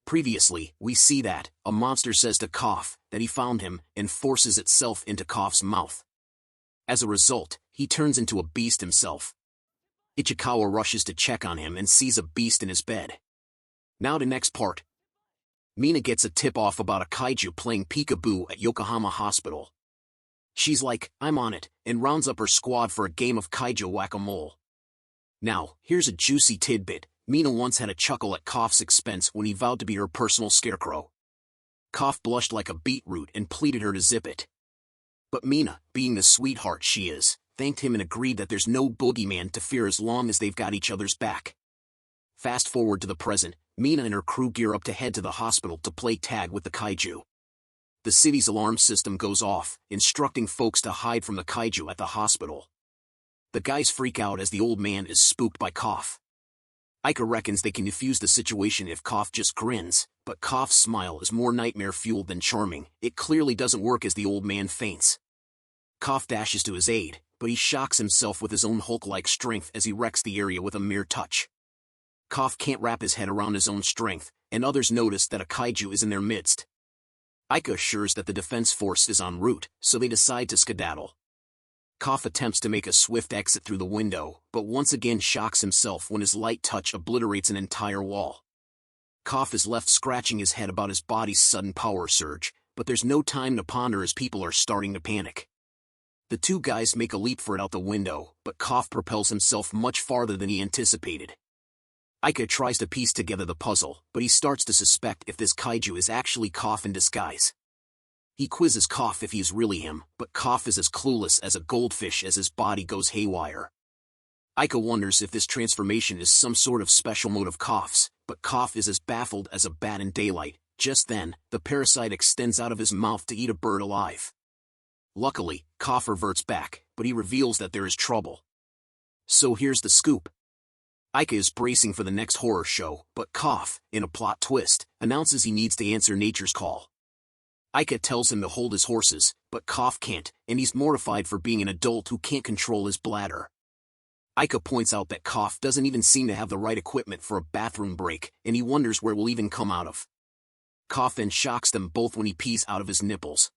Previously, we see that a monster says to Cough that he found him and forces itself into Cough's mouth. As a result, he turns into a beast himself. Ichikawa rushes to check on him and sees a beast in his bed. Now to next part. Mina gets a tip-off about a kaiju playing peekaboo at Yokohama Hospital. She's like, I'm on it, and rounds up her squad for a game of kaiju whack-a-mole. Now, here's a juicy tidbit. Mina once had a chuckle at Cough's expense when he vowed to be her personal scarecrow. Cough blushed like a beetroot and pleaded her to zip it. But Mina, being the sweetheart she is, thanked him and agreed that there's no boogeyman to fear as long as they've got each other's back. Fast forward to the present, Mina and her crew gear up to head to the hospital to play tag with the kaiju. The city's alarm system goes off, instructing folks to hide from the kaiju at the hospital. The guys freak out as the old man is spooked by Cough. Ika reckons they can defuse the situation if Cough just grins, but Cough's smile is more nightmare-fueled than charming. It clearly doesn't work as the old man faints. Cough dashes to his aid, but he shocks himself with his own Hulk-like strength as he wrecks the area with a mere touch. Cough can't wrap his head around his own strength, and others notice that a kaiju is in their midst. Ika assures that the defense force is en route, so they decide to skedaddle. Cough attempts to make a swift exit through the window, but once again shocks himself when his light touch obliterates an entire wall. Cough is left scratching his head about his body's sudden power surge, but there's no time to ponder as people are starting to panic. The two guys make a leap for it out the window, but Cough propels himself much farther than he anticipated. Ika tries to piece together the puzzle, but he starts to suspect if this kaiju is actually Cough in disguise. He quizzes Cough if he is really him, but Cough is as clueless as a goldfish as his body goes haywire. Ika wonders if this transformation is some sort of special mode of Cough's, but Cough is as baffled as a bat in daylight. Just then, the parasite extends out of his mouth to eat a bird alive. Luckily, Cough reverts back, but he reveals that there is trouble. So here's the scoop. Ika is bracing for the next horror show, but Cough, in a plot twist, announces he needs to answer nature's call. Ika tells him to hold his horses, but Cough can't, and he's mortified for being an adult who can't control his bladder. Ika points out that Cough doesn't even seem to have the right equipment for a bathroom break, and he wonders where we'll even come out of. Cough then shocks them both when he pees out of his nipples.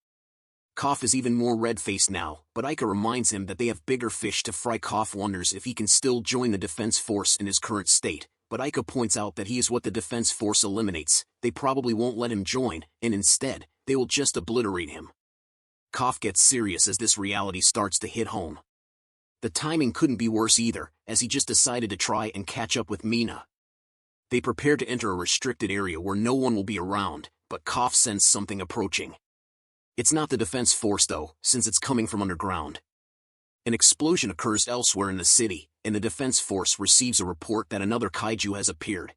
Cough is even more red-faced now, but Ika reminds him that they have bigger fish to fry. Cough wonders if he can still join the defense force in his current state, but Ika points out that he is what the defense force eliminates. They probably won't let him join, and instead, they will just obliterate him. Cough gets serious as this reality starts to hit home. The timing couldn't be worse either, as he just decided to try and catch up with Mina. They prepare to enter a restricted area where no one will be around, but Cough senses something approaching. It's not the defense force though, since it's coming from underground. An explosion occurs elsewhere in the city, and the defense force receives a report that another kaiju has appeared.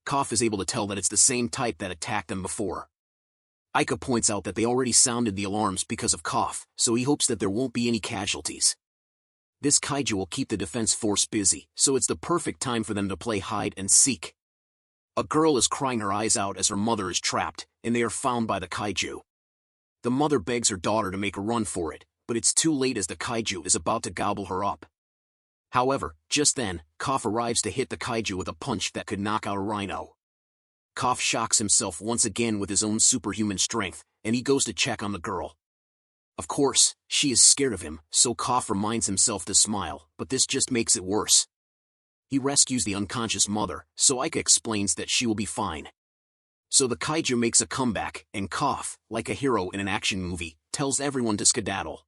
Cough is able to tell that it's the same type that attacked them before. Ika points out that they already sounded the alarms because of Cough, so he hopes that there won't be any casualties. This kaiju will keep the defense force busy, so it's the perfect time for them to play hide and seek. A girl is crying her eyes out as her mother is trapped, and they are found by the kaiju. The mother begs her daughter to make a run for it, but it's too late as the kaiju is about to gobble her up. However, just then, Cough arrives to hit the kaiju with a punch that could knock out a rhino. Cough shocks himself once again with his own superhuman strength, and he goes to check on the girl. Of course, she is scared of him, so Cough reminds himself to smile, but this just makes it worse. He rescues the unconscious mother, so Ika explains that she will be fine. So the kaiju makes a comeback, and Cough, like a hero in an action movie, tells everyone to skedaddle.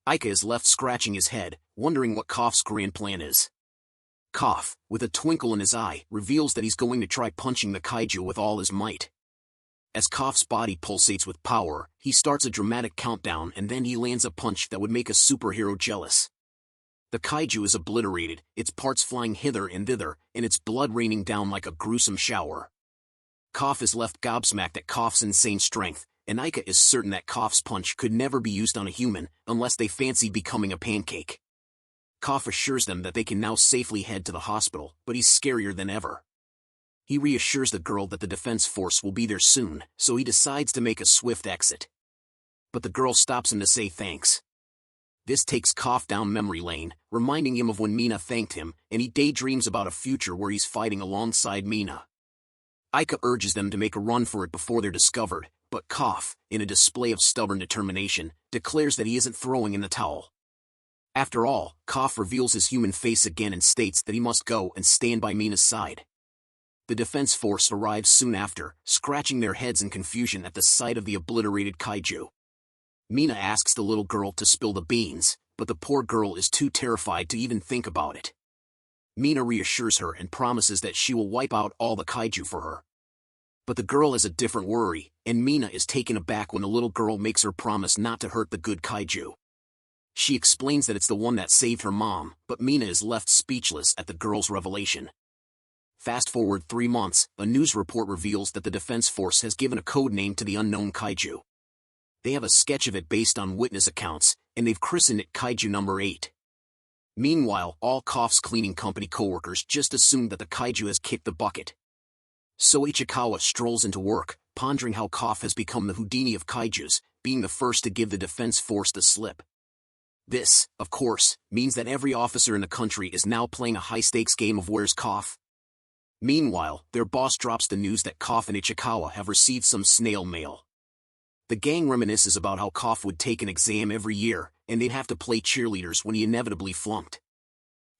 Ika is left scratching his head, wondering what Cough's grand plan is. Cough, with a twinkle in his eye, reveals that he's going to try punching the kaiju with all his might. As Cough's body pulsates with power, he starts a dramatic countdown and then he lands a punch that would make a superhero jealous. The kaiju is obliterated, its parts flying hither and thither, and its blood raining down like a gruesome shower. Cough is left gobsmacked at Cough's insane strength, and Ika is certain that Cough's punch could never be used on a human, unless they fancy becoming a pancake. Cough assures them that they can now safely head to the hospital, but he's scarier than ever. He reassures the girl that the defense force will be there soon, so he decides to make a swift exit. But the girl stops him to say thanks. This takes Cough down memory lane, reminding him of when Mina thanked him, and he daydreams about a future where he's fighting alongside Mina. Aika urges them to make a run for it before they're discovered, but Koff, in a display of stubborn determination, declares that he isn't throwing in the towel. After all, Koff reveals his human face again and states that he must go and stand by Mina's side. The defense force arrives soon after, scratching their heads in confusion at the sight of the obliterated kaiju. Mina asks the little girl to spill the beans, but the poor girl is too terrified to even think about it. Mina reassures her and promises that she will wipe out all the kaiju for her. But the girl has a different worry, and Mina is taken aback when the little girl makes her promise not to hurt the good kaiju. She explains that it's the one that saved her mom, but Mina is left speechless at the girl's revelation. Fast forward 3 months, a news report reveals that the Defense Force has given a code name to the unknown kaiju. They have a sketch of it based on witness accounts, and they've christened it Kaiju number 8. Meanwhile, all Koff's cleaning company coworkers just assume that the kaiju has kicked the bucket. So Ichikawa strolls into work, pondering how Koff has become the Houdini of kaijus, being the first to give the Defense Force the slip. This, of course, means that every officer in the country is now playing a high-stakes game of Where's Koff? Meanwhile, their boss drops the news that Koff and Ichikawa have received some snail mail. The gang reminisces about how Koff would take an exam every year, and they'd have to play cheerleaders when he inevitably flunked.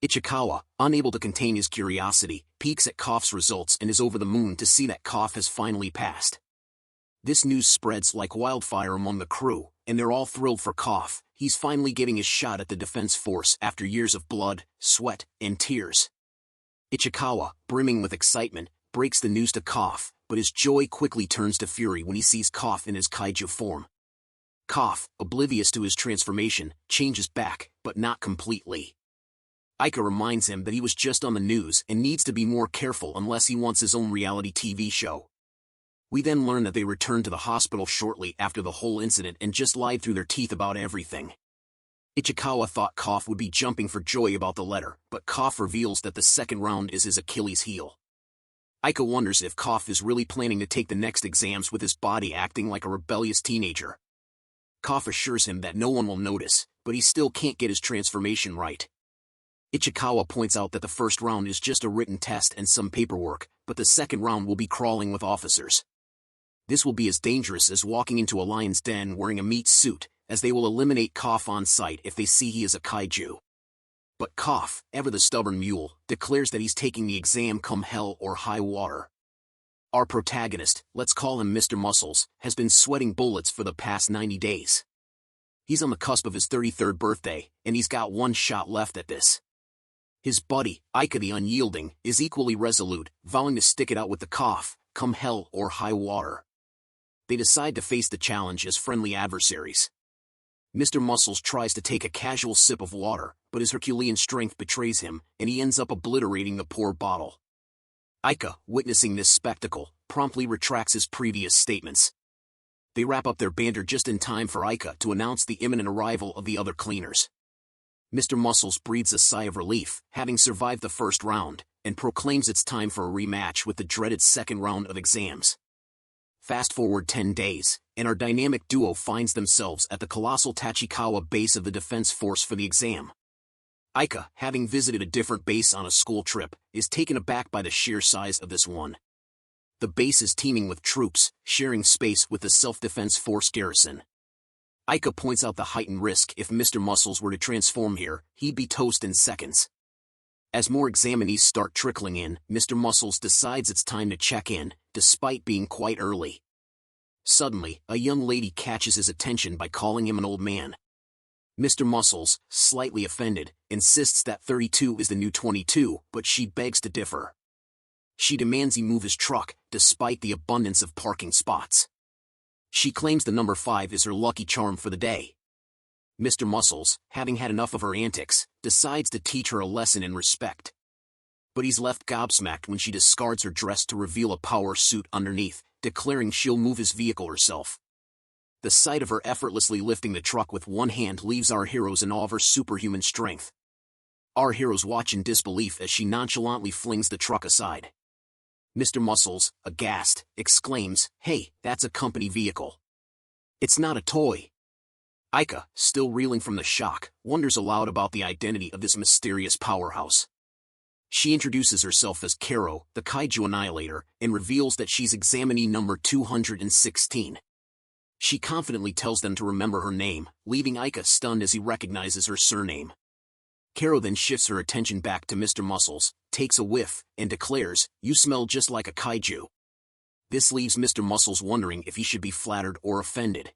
Ichikawa, unable to contain his curiosity, peeks at Koff's results and is over the moon to see that Koff has finally passed. This news spreads like wildfire among the crew, and they're all thrilled for Koff. He's finally getting his shot at the Defense Force after years of blood, sweat, and tears. Ichikawa, brimming with excitement, breaks the news to Koff, but his joy quickly turns to fury when he sees Koff in his kaiju form. Koff, oblivious to his transformation, changes back, but not completely. Aika reminds him that he was just on the news and needs to be more careful unless he wants his own reality TV show. We then learn that they returned to the hospital shortly after the whole incident and just lied through their teeth about everything. Ichikawa thought Koff would be jumping for joy about the letter, but Koff reveals that the second round is his Achilles heel. Aika wonders if Koff is really planning to take the next exams with his body acting like a rebellious teenager. Koff assures him that no one will notice, but he still can't get his transformation right. Ichikawa points out that the first round is just a written test and some paperwork, but the second round will be crawling with officers. This will be as dangerous as walking into a lion's den wearing a meat suit, as they will eliminate Koff on sight if they see he is a kaiju. But Koff, ever the stubborn mule, declares that he's taking the exam come hell or high water. Our protagonist, let's call him Mr. Muscles, has been sweating bullets for the past 90 days. He's on the cusp of his 33rd birthday, and he's got one shot left at this. His buddy, Aika the Unyielding, is equally resolute, vowing to stick it out with the Koff, come hell or high water. They decide to face the challenge as friendly adversaries. Mr. Muscles tries to take a casual sip of water, but his Herculean strength betrays him, and he ends up obliterating the poor bottle. Aika, witnessing this spectacle, promptly retracts his previous statements. They wrap up their banter just in time for Aika to announce the imminent arrival of the other cleaners. Mr. Muscles breathes a sigh of relief, having survived the first round, and proclaims it's time for a rematch with the dreaded second round of exams. Fast forward 10 days, and our dynamic duo finds themselves at the colossal Tachikawa base of the Defense Force for the exam. Aika, having visited a different base on a school trip, is taken aback by the sheer size of this one. The base is teeming with troops, sharing space with the Self-Defense Force garrison. Aika points out the heightened risk if Mr. Muscles were to transform here, he'd be toast in seconds. As more examinees start trickling in, Mr. Muscles decides it's time to check in, despite being quite early. Suddenly, a young lady catches his attention by calling him an old man. Mr. Muscles, slightly offended, insists that 32 is the new 22, but she begs to differ. She demands he move his truck, despite the abundance of parking spots. She claims the number 5 is her lucky charm for the day. Mr. Muscles, having had enough of her antics, decides to teach her a lesson in respect. But he's left gobsmacked when she discards her dress to reveal a power suit underneath, declaring she'll move his vehicle herself. The sight of her effortlessly lifting the truck with one hand leaves our heroes in awe of her superhuman strength. Our heroes watch in disbelief as she nonchalantly flings the truck aside. Mr. Muscles, aghast, exclaims, "Hey, that's a company vehicle. It's not a toy." Aika, still reeling from the shock, wonders aloud about the identity of this mysterious powerhouse. She introduces herself as Karo, the Kaiju Annihilator, and reveals that she's examinee number 216. She confidently tells them to remember her name, leaving Ica stunned as he recognizes her surname. Karo then shifts her attention back to Mr. Muscles, takes a whiff, and declares, "You smell just like a kaiju." This leaves Mr. Muscles wondering if he should be flattered or offended.